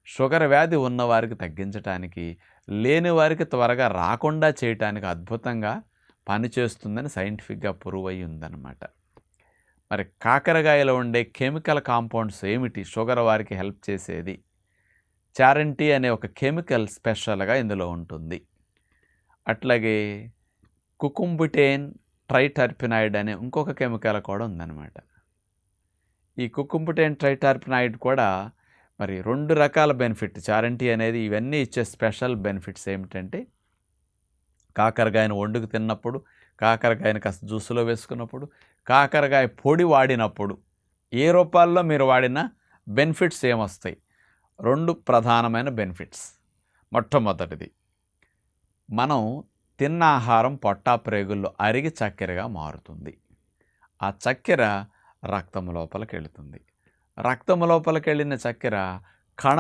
Sugar వ్యాధి ఉన్నవారికి తగ్గించటానికి, లేని వారికి త్వరగా రాకుండా చేయటానికి అద్భుతంగా పనిచేస్తుందని సైంటిఫిక్‌గా ప్రూవ్ అయ్యి ఉందన్నమాట. మరి కాకరకాయలో ఉండే కెమికల్ కాంపౌండ్స్ ఏమిటి షుగర్ వారికి హెల్ప్ చేసేది? చారంటీ అనే ఒక కెమికల్ స్పెషల్‌గా ఇందులో ఉంటుంది. అట్లాగే కుకుంబుటేన్ ట్రైటర్పినాయిడ్ అనే ఇంకొక కెమికల్ కూడా ఉందన్నమాట. ఈ కుకుంబుటేన్ ట్రైటర్పినాయిడ్ కూడా మరి 2 రకాల బెనిఫిట్. చారంటీ అనేది ఇవన్నీ ఇచ్చే స్పెషల్ బెనిఫిట్స్ ఏమిటంటే, కాకరకాయను వండుకు తిన్నప్పుడు, కాకరకాయను కాస్త జ్యూస్‌లో వేసుకున్నప్పుడు, కాకరకాయ పొడి వాడినప్పుడు, ఏ రూపాల్లో మీరు వాడినా బెనిఫిట్స్ ఏమొస్తాయి? 2 ప్రధానమైన బెనిఫిట్స్. మొట్టమొదటిది, మనం తిన్న ఆహారం పొట్టా ప్రేగుల్లో అరిగి చక్కెరగా మారుతుంది. ఆ చక్కెర రక్తం లోపలికెళ్తుంది. రక్తం లోపలికెళ్ళిన చక్కెర